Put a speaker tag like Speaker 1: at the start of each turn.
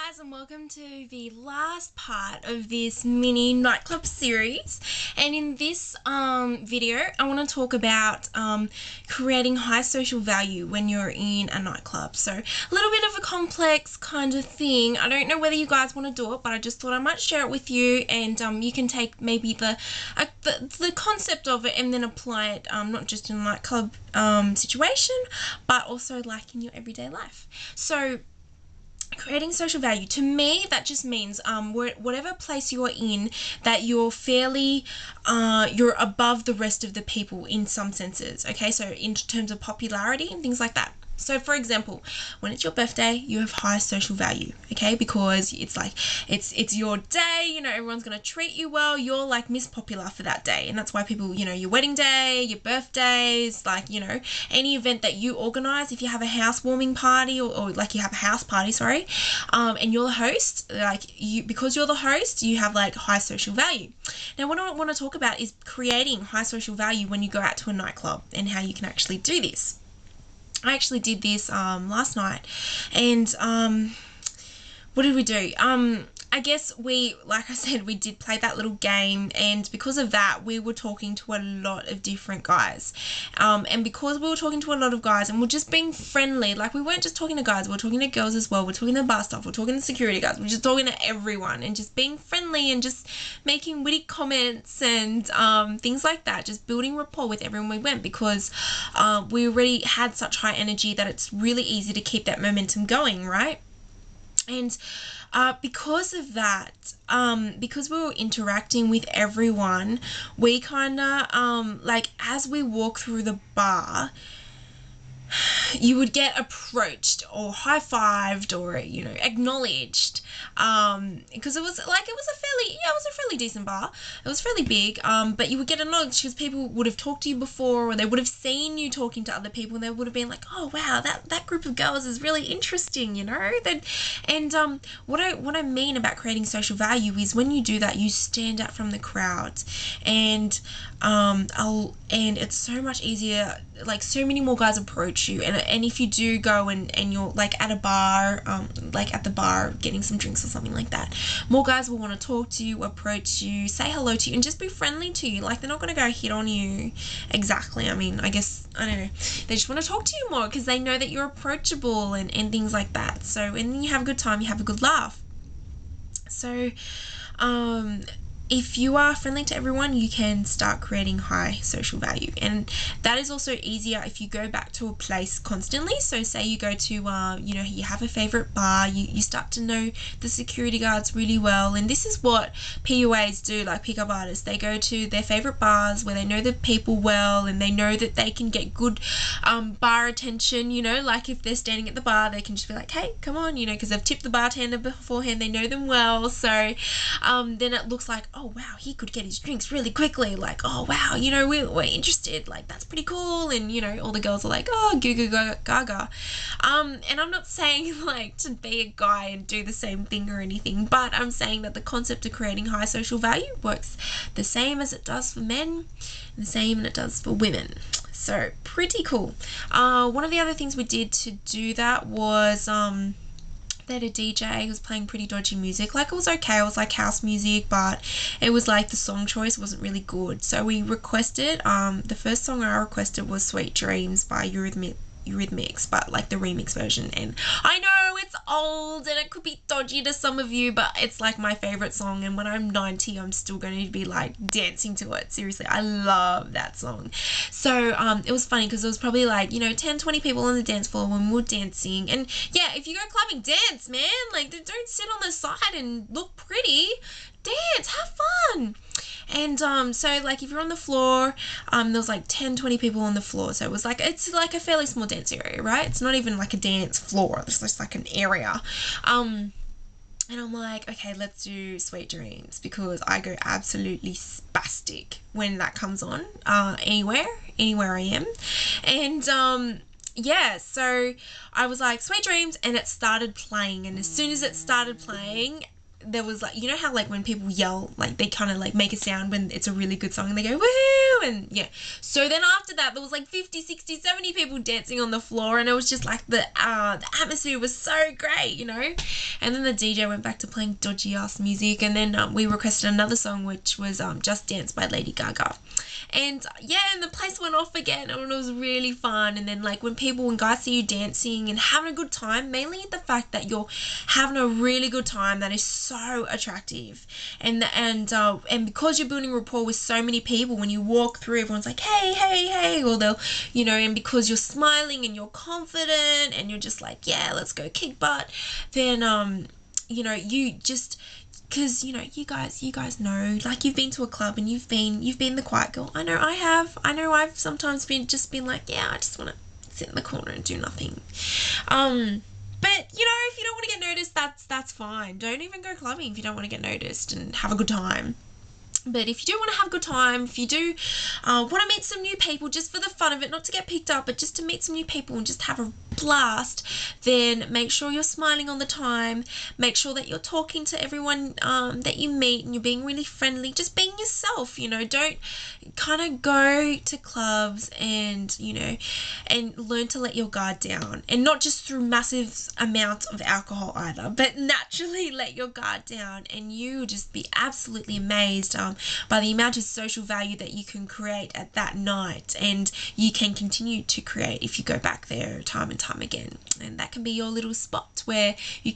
Speaker 1: guys, and welcome to the last part of this mini nightclub series. And in this video I want to talk about creating high social value when you're in a nightclub. So a little bit of a complex kind of thing. I don't know whether you guys want to do it, but I just thought I might share it with you, and you can take maybe the concept of it and then apply it not just in a nightclub situation, but also like in your everyday life. So creating social value, to me, that just means whatever place you are in, that you're fairly you're above the rest of the people in some senses. Okay, so in terms of popularity and things like that. So for example, when it's your birthday, you have high social value, okay, because it's like it's your day, you know, everyone's going to treat you well. You're like Miss Popular for that day, and that's why people, you know, your wedding day, your birthdays, like, you know, any event that you organize. If you have a housewarming party, or like you have a house party, sorry, and you're the host, like because you're the host, you have like high social value. Now what I want to talk about is creating high social value when you go out to a nightclub, and how you can actually do this. I actually did this last night, and what did we do? I guess like I said, we did play that little game, and because of that, we were talking to a lot of different guys. And because we were talking to a lot of guys and we're just being friendly, like we weren't just talking to guys, we're talking to girls as well, we're talking to bar staff, we're talking to security guards, we're just talking to everyone and just being friendly and just making witty comments and things like that, just building rapport with everyone we went, because we already had such high energy that it's really easy to keep that momentum going, right? And because of that, because we were interacting with everyone, we kind of, like, as we walk through the bar, you would get approached or high-fived or, you know, acknowledged, because it was a fairly decent bar. It was fairly big, but you would get acknowledged because people would have talked to you before, or they would have seen you talking to other people, and they would have been like, oh wow, that group of girls is really interesting, you know. What I mean about creating social value is when you do that, you stand out from the crowd, and it's so much easier. Like, so many more guys approach you, and if you do go and you're like at a bar, like at the bar getting some drinks or something like that, more guys will want to talk to you, approach you, say hello to you, and just be friendly to you. Like, they're not going to go hit on you exactly. I mean, I guess, I don't know, they just want to talk to you more because they know that you're approachable and things like that. So, and then you have a good time, you have a good laugh. So if you are friendly to everyone, you can start creating high social value. And that is also easier if you go back to a place constantly. So say you go to, you know, you have a favorite bar, you start to know the security guards really well. And this is what PUAs do, like pickup artists. They go to their favorite bars where they know the people well, and they know that they can get good bar attention, you know, like if they're standing at the bar, they can just be like, hey, come on, you know, because they've tipped the bartender beforehand, they know them well. So then it looks like, oh wow, he could get his drinks really quickly, like, oh wow, you know, we're interested, like, that's pretty cool. And you know, all the girls are like, oh, goo goo gaga. And I'm not saying like to be a guy and do the same thing or anything, but I'm saying that the concept of creating high social value works the same as it does for men, the same as it does for women. So pretty cool. One of the other things we did to do that was they had a DJ who was playing pretty dodgy music. Like, it was okay, it was like house music, but it was like the song choice wasn't really good. So we requested, the first song I requested was Sweet Dreams by Eurythmics, but like the remix version. And I know it's old and it could be dodgy to some of you, but it's like my favorite song, and when I'm 90, I'm still going to be like dancing to it. Seriously, I love that song. So it was funny because there was probably like, you know, 10-20 people on the dance floor when we were dancing. And yeah, if you go clubbing, dance, man. Like, don't sit on the side and look pretty. Dance, have fun. And so like if you're on the floor, there was like 10-20 people on the floor, so it's like a fairly small dance area, right? It's not even like a dance floor, it's just like an area. And I'm like, okay, let's do Sweet Dreams, because I go absolutely spastic when that comes on, anywhere I am. And yeah, so I was like, Sweet Dreams, and it started playing, and as soon as it started playing, there was like, you know how like when people yell, like they kind of like make a sound when it's a really good song and they go woohoo, and yeah. So then after that there was like 50, 60, 70 people dancing on the floor, and it was just like the atmosphere was so great, you know. And then the DJ went back to playing dodgy ass music, and then we requested another song, which was Just Dance by Lady Gaga. And yeah, and the place went off again, and it was really fun. And then like when guys see you dancing and having a good time, mainly the fact that you're having a really good time, that is so attractive. And because you're building rapport with so many people, when you walk through, everyone's like, hey, hey, hey, or they'll, you know, and because you're smiling and you're confident and you're just like, yeah, let's go kick butt, then you know, you just, because you know, you guys know, like, you've been to a club and you've been the quiet girl. I know I've sometimes been like, yeah, I just want to sit in the corner and do nothing. But you know, if you don't want to get noticed, that's fine. Don't even go clubbing if you don't want to get noticed, and have a good time. But if you do want to have a good time, if you do want to meet some new people just for the fun of it, not to get picked up, but just to meet some new people and just have a blast, then make sure you're smiling all the time. Make sure that you're talking to everyone that you meet, and you're being really friendly, just being yourself, you know. Don't kind of go to clubs and, you know, and learn to let your guard down, and not just through massive amounts of alcohol either, but naturally let your guard down, and you just be absolutely amazed by the amount of social value that you can create at that night, and you can continue to create if you go back there time and time again. And that can be your little spot where you